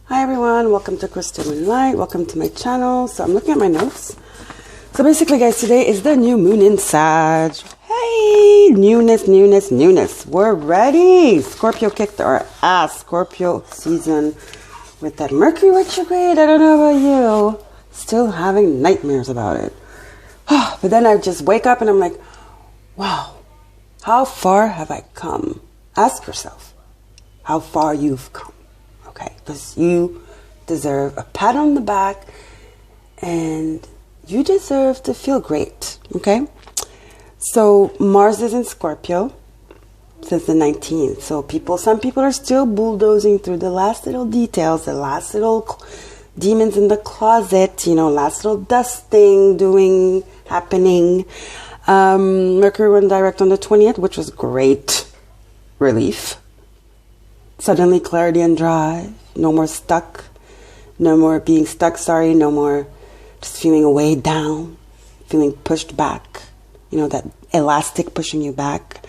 Hi everyone, welcome to chrystallune.light. Welcome to my channel. So I'm looking at my notes. So basically guys, today is the new moon in SAGG. Hey, newness. We're ready. Scorpio kicked our ass. Scorpio season with that Mercury retrograde. I don't know about you. Still having nightmares about it. But then I just wake up and I'm like, wow, how far have I come? Ask yourself how far you've come. Okay, because you deserve a pat on the back and you deserve to feel great, okay? So Mars is in Scorpio since the 19th. So some people are still bulldozing through the last little details, the last little demons in the closet, last little dusting, happening. Mercury went direct on the 20th, which was great relief. Suddenly clarity and drive. No more stuck. No more being stuck, no more just feeling weighed down, feeling pushed back. That elastic pushing you back.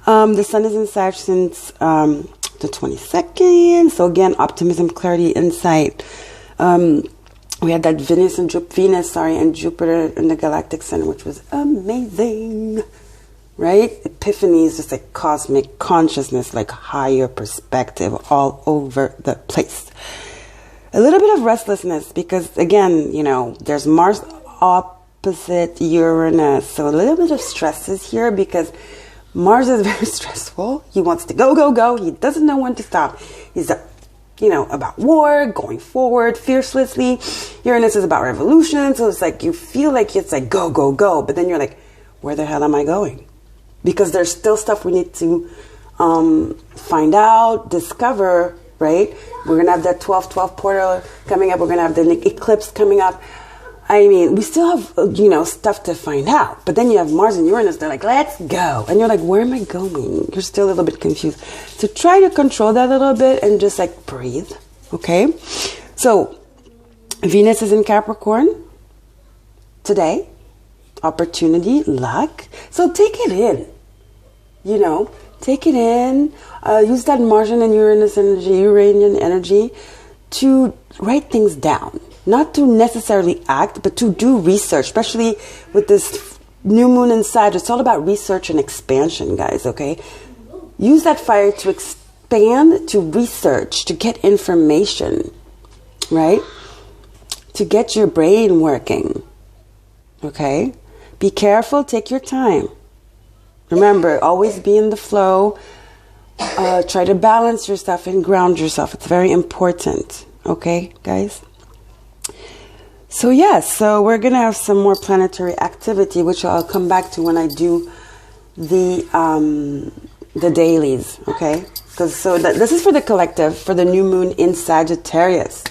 The sun is in Sag since the 22nd. So again, optimism, clarity, insight. We had that Venus and Jupiter in the galactic center, which was amazing. Right? Epiphany is just like cosmic consciousness, like higher perspective all over the place. A little bit of restlessness because, again, there's Mars opposite Uranus. So a little bit of stress is here because Mars is very stressful. He wants to go. He doesn't know when to stop. He's, about war, going forward fiercely. Uranus is about revolution. So it's like you feel like it's like go. But then you're like, where the hell am I going? Because there's still stuff we need to find out, discover, right? We're going to have that 12-12 portal coming up. We're going to have the eclipse coming up. I mean, we still have, stuff to find out. But then you have Mars and Uranus. They're like, let's go. And you're like, where am I going? You're still a little bit confused. So try to control that a little bit and just like breathe, okay? So Venus is in Capricorn today. Opportunity, luck. So take it in. Take it in. Use that Martian and Uranian energy to write things down. Not to necessarily act, but to do research, especially with this new moon inside. It's all about research and expansion, guys, okay? Use that fire to expand, to research, to get information, right? To get your brain working, okay? Be careful, take your time. Remember, always be in the flow. Try to balance yourself and ground yourself. It's very important. Okay, guys? So we're going to have some more planetary activity, which I'll come back to when I do the dailies, okay? This is for the collective, for the new moon in Sagittarius.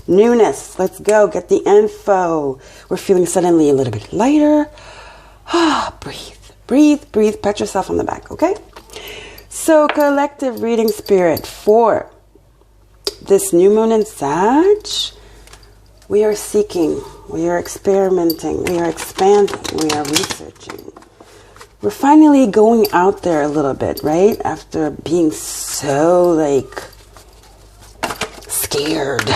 Newness. Let's go. Get the info. We're feeling suddenly a little bit lighter. Breathe. Pat yourself on the back, okay? So collective reading spirit for this new moon in Sag. We are seeking. We are experimenting. We are expanding. We are researching. We're finally going out there a little bit, right? After being so scared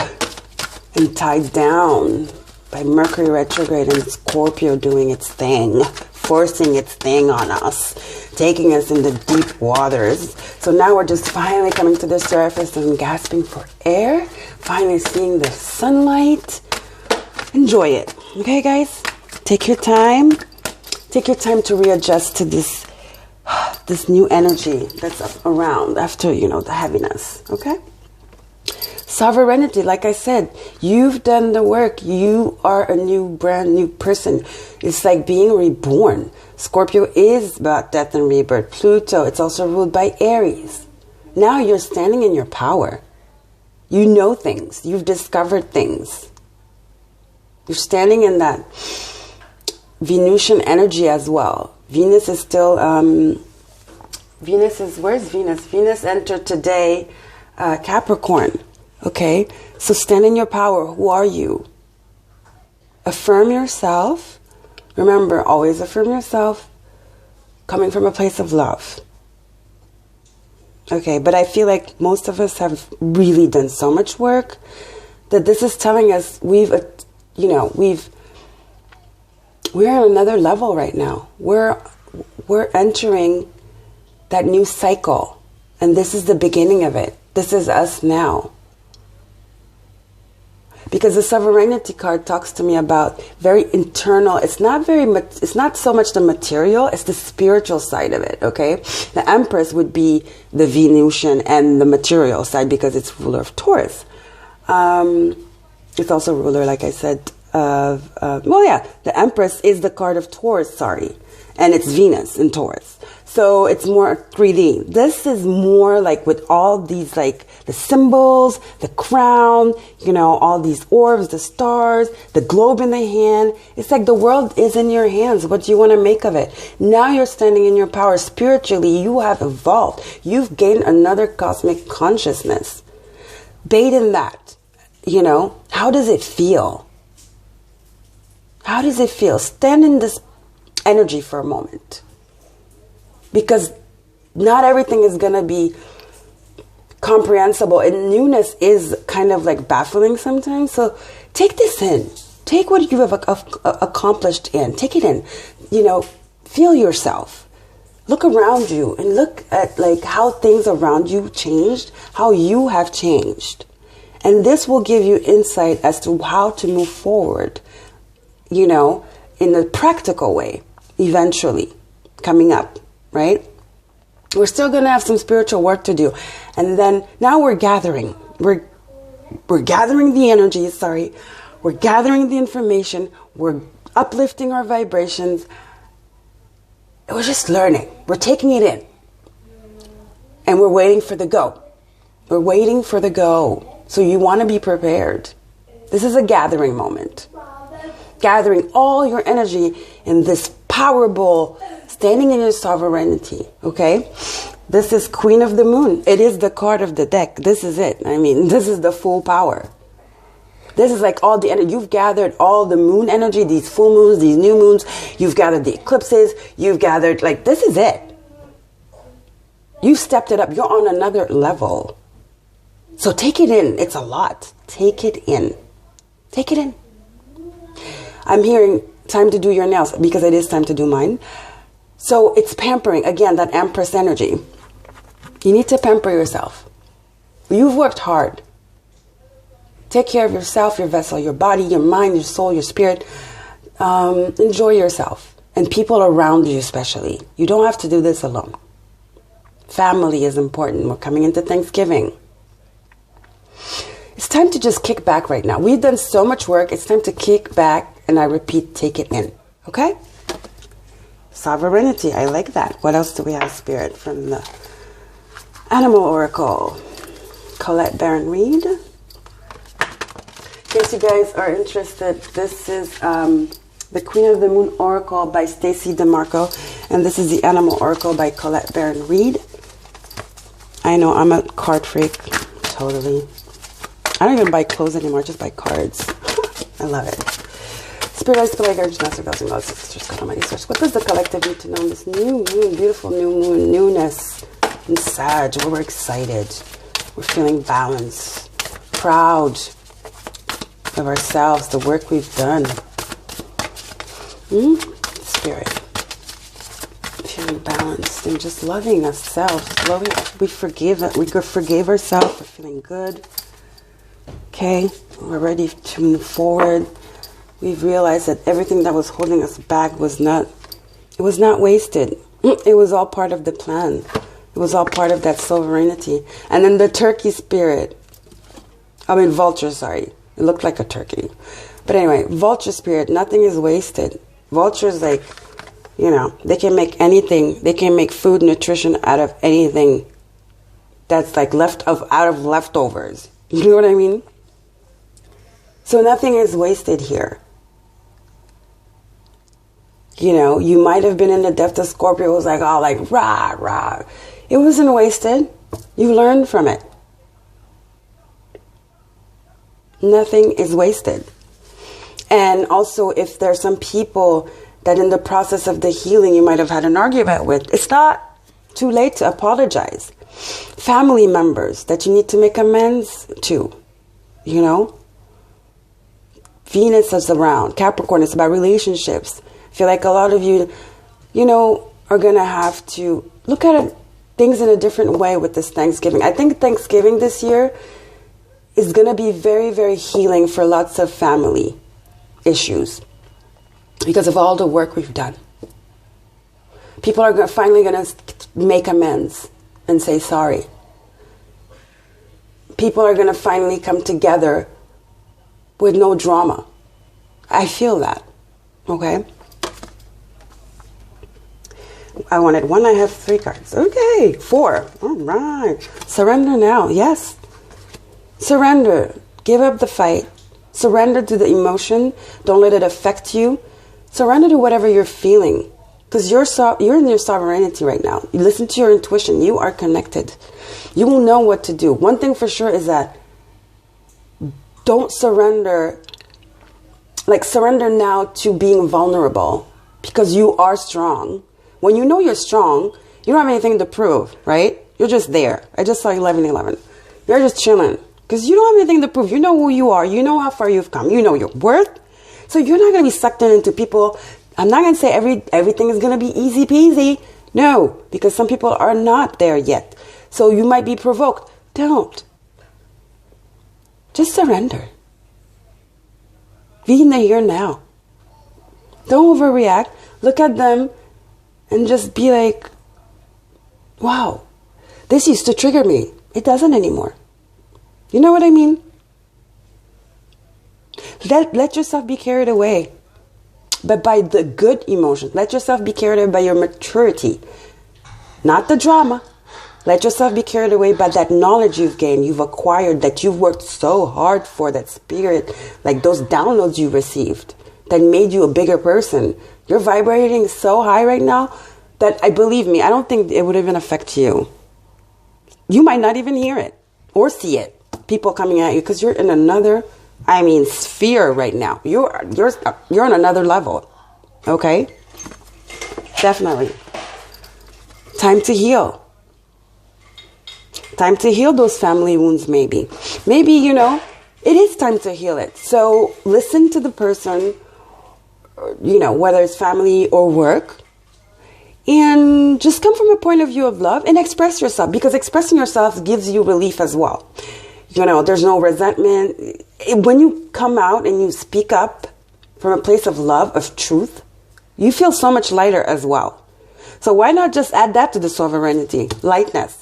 and tied down by Mercury retrograde and Scorpio doing its thing, forcing its thing on us, taking us into deep waters. So now we're just finally coming to the surface and gasping for air, finally seeing the sunlight. Enjoy it. Okay, guys? Take your time. Take your time to readjust to this new energy that's around after, the heaviness. Okay? Sovereignty, like I said, you've done the work. You are a brand new person. It's like being reborn. Scorpio is about death and rebirth. Pluto, it's also ruled by Aries. Now you're standing in your power. You know things. You've discovered things. You're standing in that Venusian energy as well. Venus is still, where's Venus? Venus entered today Capricorn. Okay, so stand in your power. Who are you? Affirm yourself. Remember, always affirm yourself coming from a place of love. Okay, but I feel like most of us have really done so much work that this is telling us we're on another level right now. We're entering that new cycle, and this is the beginning of it. This is us now. Because the sovereignty card talks to me about very internal. It's not so much the material, it's the spiritual side of it, okay? The Empress would be the Venusian and the material side because it's ruler of Taurus. It's also ruler, like I said, the Empress is the card of Taurus, and it's Venus in Taurus. So it's more 3D. This is more like with all these, like the symbols, the crown, all these orbs, the stars, the globe in the hand. It's like the world is in your hands. What do you want to make of it? Now you're standing in your power. Spiritually, you have evolved. You've gained another cosmic consciousness. Bathe in that. How does it feel? How does it feel? Stand in this energy for a moment. Because not everything is going to be comprehensible. And newness is kind of like baffling sometimes. So take this in. Take what you have accomplished in. Take it in. Feel yourself. Look around you and look at like how things around you changed, how you have changed. And this will give you insight as to how to move forward, in a practical way, eventually, coming up, right? We're still going to have some spiritual work to do. And then now we're gathering. We're gathering the energies, We're gathering the information. We're uplifting our vibrations. We're just learning. We're taking it in. And we're waiting for the go. We're waiting for the go. So you want to be prepared. This is a gathering moment. Gathering all your energy in this powerful, standing in your sovereignty, okay? This is Queen of the Moon. It is the card of the deck. This is it. This is the full power. This is like all the energy. You've gathered all the moon energy, these full moons, these new moons. You've gathered the eclipses. You've gathered, this is it. You've stepped it up. You're on another level. So take it in. It's a lot. Take it in. Take it in. I'm hearing time to do your nails because it is time to do mine. So it's pampering. Again, that Empress energy. You need to pamper yourself. You've worked hard. Take care of yourself, your vessel, your body, your mind, your soul, your spirit. Enjoy yourself. And people around you especially. You don't have to do this alone. Family is important. We're coming into Thanksgiving. It's time to just kick back right now. We've done so much work. It's time to kick back. And I repeat, take it in. Okay? Sovereignty. I like that. What else do we have, Spirit, from the Animal Oracle? Colette Baron Reed. In case you guys are interested, this is the Queen of the Moon Oracle by Stacey DeMarco. And this is the Animal Oracle by Colette Baron Reed. I know, I'm a card freak. Totally. I don't even buy clothes anymore. I just buy cards. I love it. Spirit, I feel like I just master gods and gods, sisters, God Almighty source. What does the collective need to know in this new moon, beautiful new moon, newness in SAGG, where we're excited, we're feeling balanced, proud of ourselves, the work we've done. Spirit, feeling balanced and just loving ourselves, we forgave ourselves, we're feeling good. Okay, we're ready to move forward. We've realized that everything that was holding us back was not wasted. It was all part of the plan. It was all part of that sovereignty. And then the turkey spirit. Vulture, sorry. It looked like a turkey. But anyway, vulture spirit, nothing is wasted. Vultures, they can make anything. They can make food, nutrition out of anything that's out of leftovers. You know what I mean? So nothing is wasted here. You might have been in the depth of Scorpio. It was rah, rah. It wasn't wasted. You learned from it. Nothing is wasted. And also, if there's some people that in the process of the healing you might have had an argument with, it's not too late to apologize. Family members that you need to make amends to, you know. Venus is around. Capricorn is about relationships. I feel like a lot of you, you know, are going to have to look at things in a different way with this Thanksgiving. I think Thanksgiving this year is going to be very, very healing for lots of family issues because of all the work we've done. People are finally going to make amends and say sorry. People are going to finally come together with no drama. I feel that. Okay? I wanted 1, I have 3 cards. Okay, 4. All right. Surrender now. Yes. Surrender. Give up the fight. Surrender to the emotion. Don't let it affect you. Surrender to whatever you're feeling. Because you're in your sovereignty right now. You listen to your intuition. You are connected. You will know what to do. One thing for sure is that don't surrender. Like, surrender now to being vulnerable. Because you are strong. When you know you're strong, you don't have anything to prove, right? You're just there. I just saw 11:11. You're just chilling. Because you don't have anything to prove. You know who you are. You know how far you've come. You know your worth. So you're not going to be sucked into people. I'm not going to say everything is going to be easy peasy. No, because some people are not there yet. So you might be provoked. Don't. Just surrender. Be in the here now. Don't overreact. Look at them and just be like, wow, this used to trigger me. It doesn't anymore. You know what I mean? Let yourself be carried away. But by the good emotions. Let yourself be carried away by your maturity. Not the drama. Let yourself be carried away by that knowledge you've gained, you've acquired, that you've worked so hard for, that spirit, like those downloads you received that made you a bigger person. You're vibrating so high right now that, believe me, I don't think it would even affect you. You might not even hear it or see it. People coming at you because you're in another, sphere right now. You're on another level. Okay? Definitely. Time to heal. Time to heal those family wounds, maybe. Maybe, it is time to heal it. So listen to the person, whether it's family or work, and just come from a point of view of love and express yourself, because expressing yourself gives you relief as well. There's no resentment. When you come out and you speak up from a place of love, of truth, you feel so much lighter as well. So why not just add that to the sovereignty? Lightness.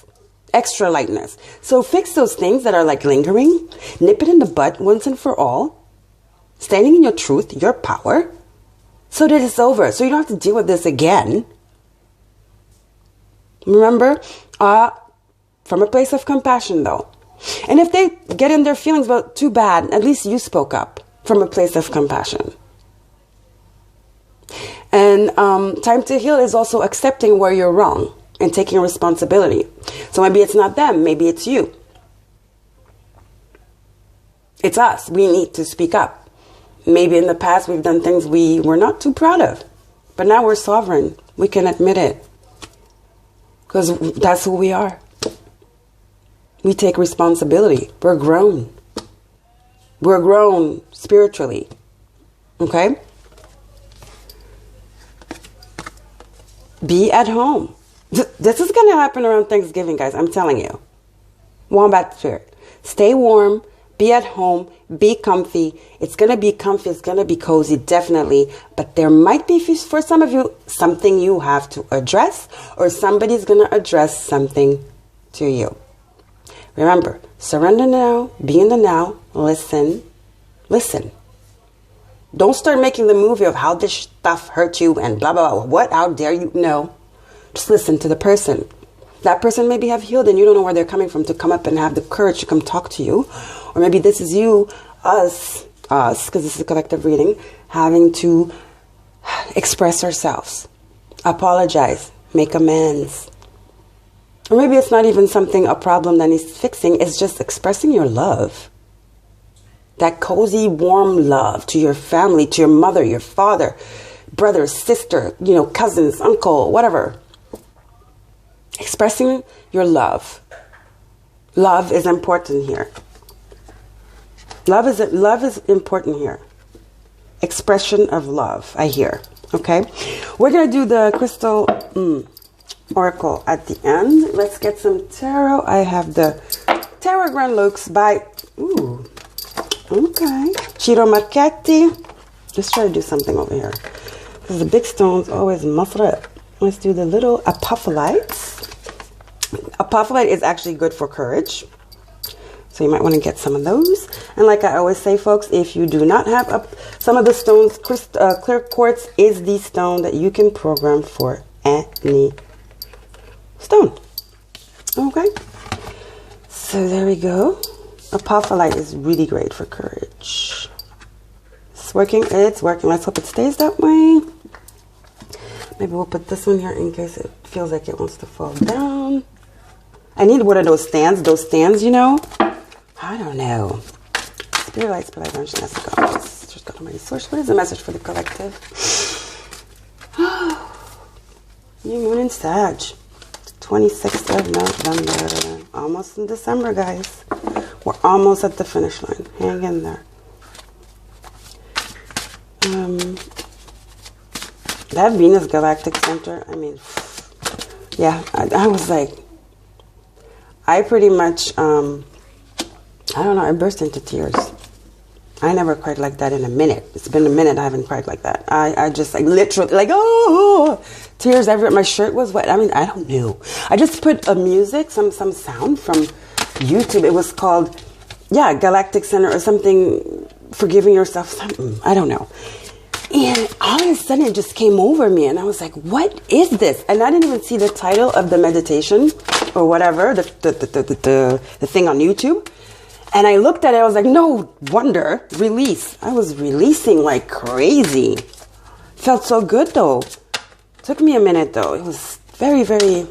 Extra lightness. So fix those things that are like lingering. Nip it in the bud once and for all. Standing in your truth, your power. So that it's over. So you don't have to deal with this again. Remember, from a place of compassion though. And if they get in their feelings, well, too bad. At least you spoke up from a place of compassion. And time to heal is also accepting where you're wrong and taking responsibility. So maybe it's not them. Maybe it's you. It's us. We need to speak up. Maybe in the past we've done things we were not too proud of. But now we're sovereign. We can admit it. Because that's who we are. We take responsibility. We're grown. We're grown spiritually. Okay? Be at home. This is going to happen around Thanksgiving, guys. I'm telling you. Wombat spirit. Stay warm. Be at home. Be comfy. It's going to be comfy. It's going to be cozy, definitely. But there might be, for some of you, something you have to address, or somebody's going to address something to you. Remember, surrender now. Be in the now. Listen. Listen. Don't start making the movie of how this stuff hurt you and blah, blah, blah. What? How dare you? No. Just listen to the person. That person maybe have healed and you don't know where they're coming from to come up and have the courage to come talk to you. Or maybe this is you, us, because this is a collective reading, having to express ourselves, apologize, make amends. Or maybe it's not even a problem that needs fixing. It's just expressing your love. That cozy, warm love to your family, to your mother, your father, brother, sister, cousins, uncle, whatever. Expressing your love. Love is important here. Love is important here. Expression of love, I hear. Okay? We're going to do the crystal oracle at the end. Let's get some tarot. I have the Tarot Grand Lux by, Ciro Marchetti. Let's try to do something over here. Because the big stones always muffle it. Let's do the little apopholites. Apopholite is actually good for courage. So you might want to get some of those. And like I always say, folks, if you do not have some of the stones, clear quartz is the stone that you can program for any stone. Okay. So there we go. Apopholite is really great for courage. It's working. It's working. Let's hope it stays that way. Maybe we'll put this one here in case it feels like it wants to fall down. I need one of those stands, you know. I don't know. Spirit light, let's go. Let's just go to my source. What is the message for the collective? New moon in Sag. 26th of November. Almost in December, guys. We're almost at the finish line. Hang in there. That Venus Galactic Center, I mean, yeah, I was like, I pretty much, I don't know, I burst into tears. I never cried like that in a minute. It's been a minute I haven't cried like that. I just like literally like, oh, tears everywhere. My shirt was wet. I mean, I don't know. I just put a music, some sound from YouTube. It was called, yeah, Galactic Center or something, forgiving yourself, something. I don't know. And all of a sudden it just came over me and I was like, what is this? And I didn't even see the title of the meditation or whatever, the thing on YouTube. And I looked at it, I was like, no wonder, release. I was releasing like crazy. Felt so good though. Took me a minute though. It was very, very,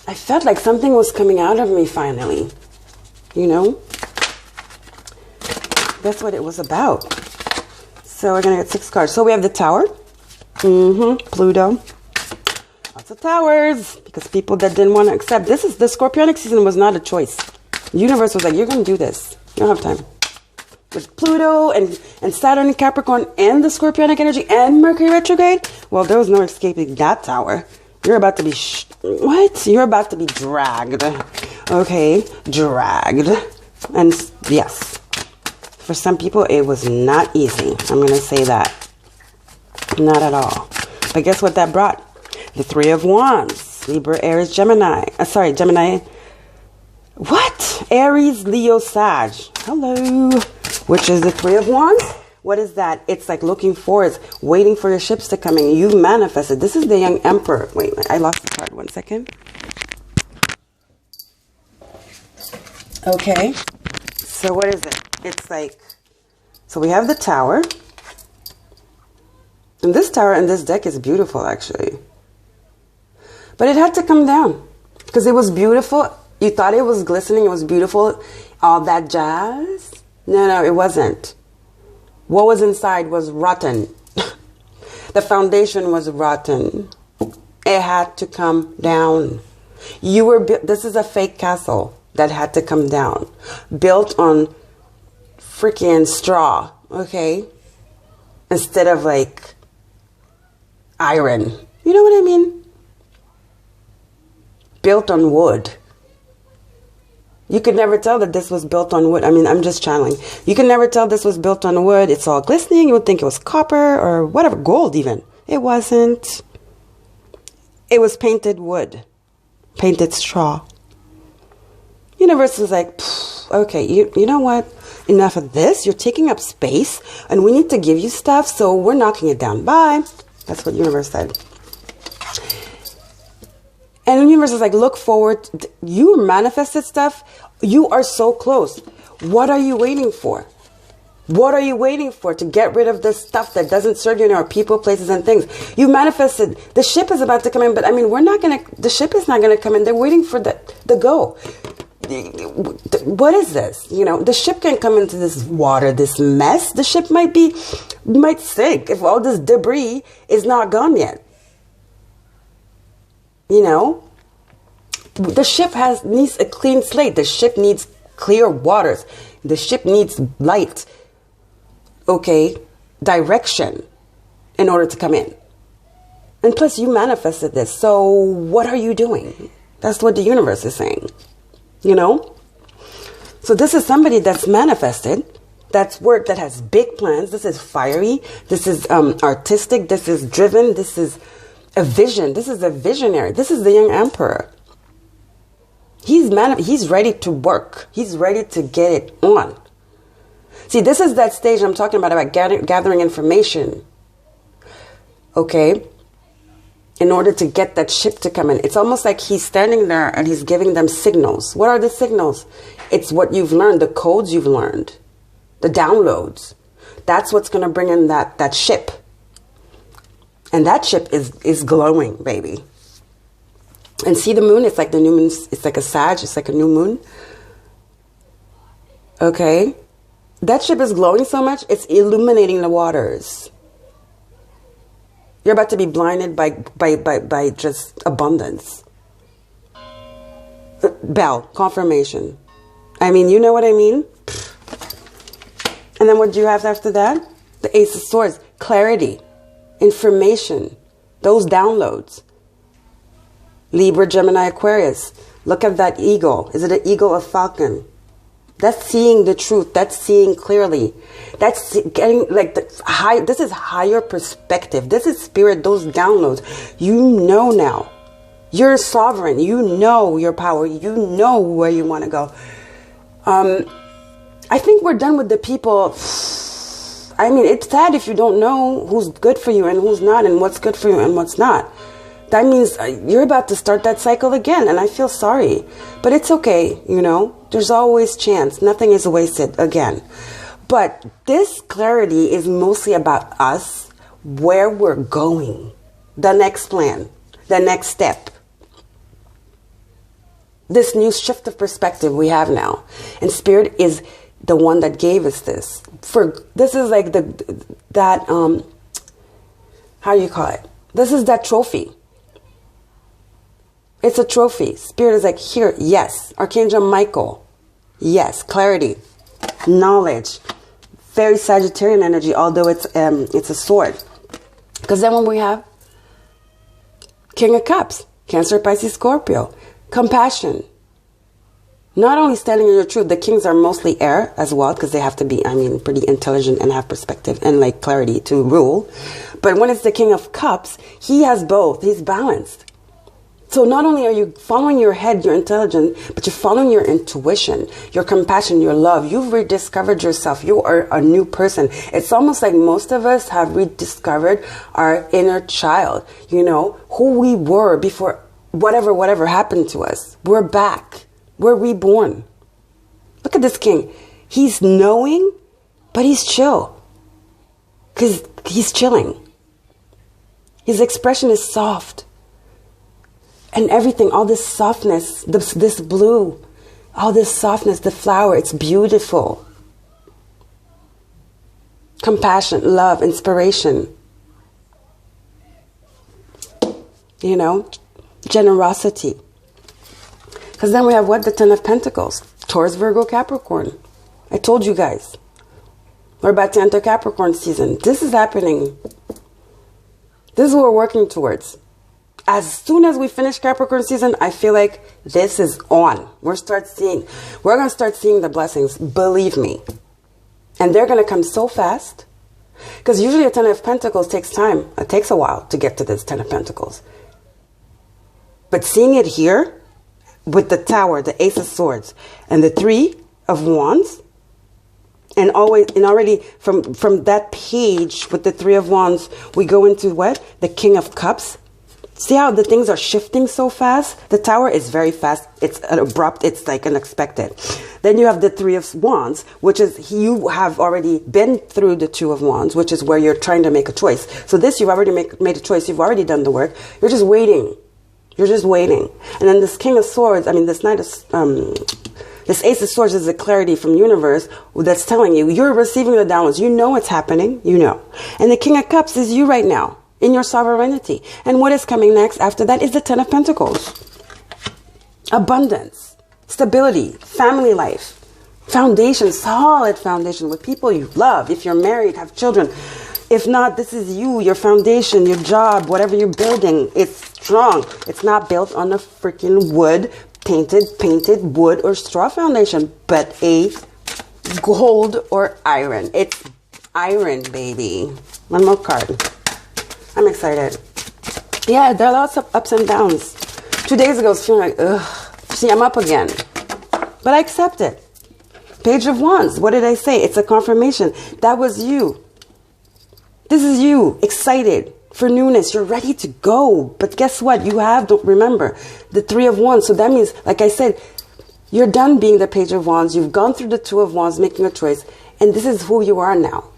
I felt like something was coming out of me finally. You know? That's what it was about. So we're going to get 6 cards. So we have the Tower. Pluto. Lots of towers. Because people that didn't want to accept. This is, the Scorpionic season was not a choice. The universe was like, you're going to do this. You don't have time. With Pluto and Saturn and Capricorn and the Scorpionic energy and Mercury retrograde. Well, there was no escaping that tower. You're about to be, what? You're about to be dragged. Okay. Dragged. And yes. For some people, it was not easy. I'm going to say that. Not at all. But guess what that brought? The 3 of Wands. Libra, Aries, Gemini. Gemini. What? Aries, Leo, Sag. Hello. Which is the 3 of Wands. What is that? It's like looking forward, waiting for your ships to come in. You manifested. This is the young emperor. Wait, I lost the card. 1 second. Okay. So what is it? It's like, so we have the Tower. And this tower in this deck is beautiful, actually. But it had to come down. Because it was beautiful. You thought it was glistening. It was beautiful. All that jazz. No, it wasn't. What was inside was rotten. The foundation was rotten. It had to come down. This is a fake castle that had to come down. Built on freaking straw, okay? Instead of like iron. You know what I mean? Built on wood. You could never tell that this was built on wood. I mean, I'm just channeling. You can never tell this was built on wood. It's all glistening. You would think it was copper or whatever, gold even. It wasn't. It was painted wood. Painted straw. Universe is like, okay, you know what? Enough of this. You're taking up space and we need to give you stuff, so we're knocking it down. Bye. That's what universe said. And the universe is like, look forward. You manifested stuff. You are so close. What are you waiting for? What are you waiting for to get rid of this stuff that doesn't serve you anymore? People, places, and things. You manifested. The ship is about to come in, but I mean, the ship is not going to come in. They're waiting for the go. What is this? You know, the ship can come into this water, this mess. The ship might sink if all this debris is not gone yet. You know, The ship needs a clean slate. The ship needs clear waters. The ship needs light, okay, direction in order to come in. And plus, you manifested this. So what are you doing? That's what the universe is saying, you know? So this is somebody that's manifested, that's work, that has big plans. This is fiery. This is artistic. This is driven. This is a vision. This is a visionary. This is the young emperor. He's ready to work. He's ready to get it on. See, this is that stage I'm talking about gathering information. Okay? In order to get that ship to come in. It's almost like he's standing there and he's giving them signals. What are the signals? It's what you've learned, the codes you've learned, the downloads. That's what's going to bring in that ship. And that ship is glowing, baby. And see the moon? It's like the new moon. It's like a SAGG. It's like a new moon. Okay? That ship is glowing so much, it's illuminating the waters. You're about to be blinded by just abundance. Bell, confirmation. I mean, you know what I mean? And then what do you have after that? The Ace of Swords. Clarity. Information. Those downloads. Libra, Gemini, Aquarius. Look at that eagle. Is it an eagle or falcon? That's seeing the truth. That's seeing clearly. That's getting like this is higher perspective. This is spirit, those downloads. You know now. You're sovereign. You know your power. You know where you want to go. I think we're done with the people. I mean, it's sad if you don't know who's good for you and who's not, and what's good for you and what's not. That means you're about to start that cycle again, and I feel sorry. But it's okay, you know. There's always chance. Nothing is wasted again. But this clarity is mostly about us, where we're going, the next plan, the next step. This new shift of perspective we have now. And Spirit is the one that gave us this. This is like how do you call it? This is that trophy. It's a trophy. Spirit is like, here, yes. Archangel Michael, yes. Clarity, knowledge, very Sagittarian energy, although it's a sword. Because then when we have King of Cups, Cancer, Pisces, Scorpio, compassion. Not only standing in your truth, the kings are mostly air as well, because they have to be, pretty intelligent and have perspective and like clarity to rule. But when it's the King of Cups, he has both. He's balanced. So not only are you following your head, your intelligence, but you're following your intuition, your compassion, your love. You've rediscovered yourself. You are a new person. It's almost like most of us have rediscovered our inner child, you know, who we were before whatever happened to us. We're back. We're reborn. Look at this king. He's knowing, but he's chill. Because he's chilling. His expression is soft. And everything, all this softness, this blue, all this softness, the flower, it's beautiful. Compassion, love, inspiration. You know, generosity. Because then we have what? The Ten of Pentacles. Taurus, Virgo, Capricorn. I told you guys. We're about to enter Capricorn season. This is happening. This is what we're working towards. As soon as we finish Capricorn season, I feel like this is on. We're going to start seeing the blessings. Believe me. And they're going to come so fast. Because usually a Ten of Pentacles takes time. It takes a while to get to this Ten of Pentacles. But seeing it here, with the Tower, the Ace of Swords, and the Three of Wands, and already from that page with the Three of Wands, we go into what? The King of Cups. See how the things are shifting so fast? The Tower is very fast. It's abrupt. It's like unexpected. Then you have the Three of Wands, which is you have already been through the Two of Wands, which is where you're trying to make a choice. So this, you've already made a choice. You've already done the work. You're just waiting. You're just waiting. And then this King of Swords, this Knight of... This Ace of Swords is the clarity from universe that's telling you, you're receiving the downloads. You know it's happening. You know. And the King of Cups is you right now. In your sovereignty. And what is coming next after that is the Ten of Pentacles. abundance, stability, family life, foundation, solid foundation with people you love. If you're married, have children. If not, this is you, your foundation, your job, whatever you're building. It's strong. It's not built on a freaking wood, painted wood or straw foundation, but a gold or iron. It's iron, baby. One more card. I'm excited. Yeah, there are lots of ups and downs. 2 days ago, I was feeling like, ugh. See, I'm up again. But I accept it. Page of Wands. What did I say? It's a confirmation. That was you. This is you, excited for newness. You're ready to go. But guess what? You have, don't remember, the Three of Wands. So that means, like I said, you're done being the Page of Wands. You've gone through the Two of Wands, making a choice. And this is who you are now.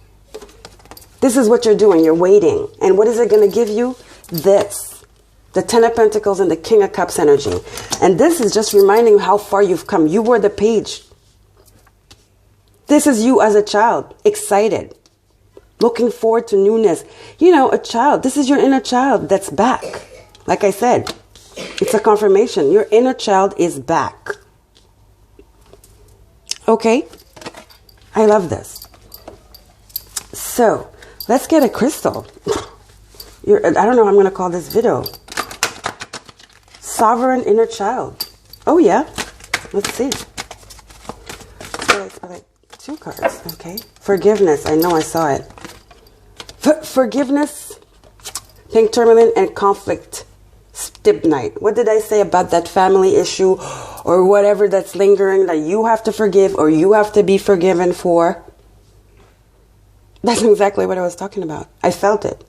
This is what you're doing. You're waiting. And what is it going to give you? This. The Ten of Pentacles and the King of Cups energy. And this is just reminding you how far you've come. You were the page. This is you as a child. Excited. Looking forward to newness. You know, a child. This is your inner child that's back. Like I said, it's a confirmation. Your inner child is back. Okay? I love this. So, let's get a crystal. I don't know how I'm going to call this video. Sovereign inner child. Oh, yeah. Let's see. So it's like 2 cards. Okay. Forgiveness. I know I saw it. Forgiveness, pink tourmaline, and conflict, stibnite. What did I say about that family issue or whatever that's lingering that you have to forgive or you have to be forgiven for? That's exactly what I was talking about. I felt it.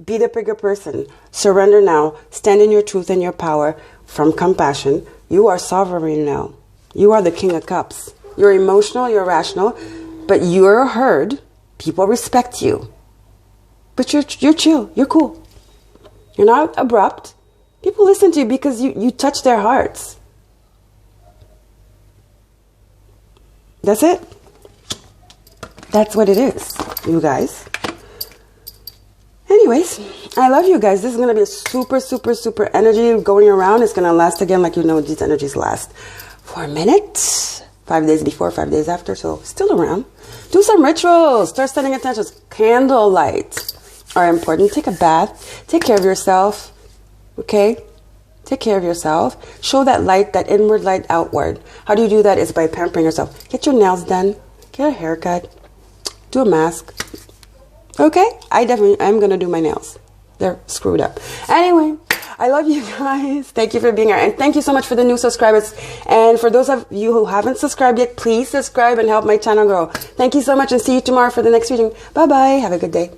Be the bigger person. Surrender now. Stand in your truth and your power from compassion. You are sovereign now. You are the King of Cups. You're emotional, you're rational, but you're heard. People respect you. But you're chill. You're cool. You're not abrupt. People listen to you because you touch their hearts. That's it. That's what it is, you guys. Anyways, I love you guys. This is going to be a super, super, super energy going around. It's going to last again, like you know, these energies last for a minute. 5 days before, 5 days after, so still around. Do some rituals. Start setting intentions. Candlelight are important. Take a bath. Take care of yourself. Okay? Take care of yourself. Show that light, that inward light outward. How do you do that? Is by pampering yourself. Get your nails done. Get a haircut. Do a mask. Okay? I'm going to do my nails. They're screwed up. Anyway, I love you guys. Thank you for being here. And thank you so much for the new subscribers. And for those of you who haven't subscribed yet, please subscribe and help my channel grow. Thank you so much and see you tomorrow for the next reading. Bye-bye. Have a good day.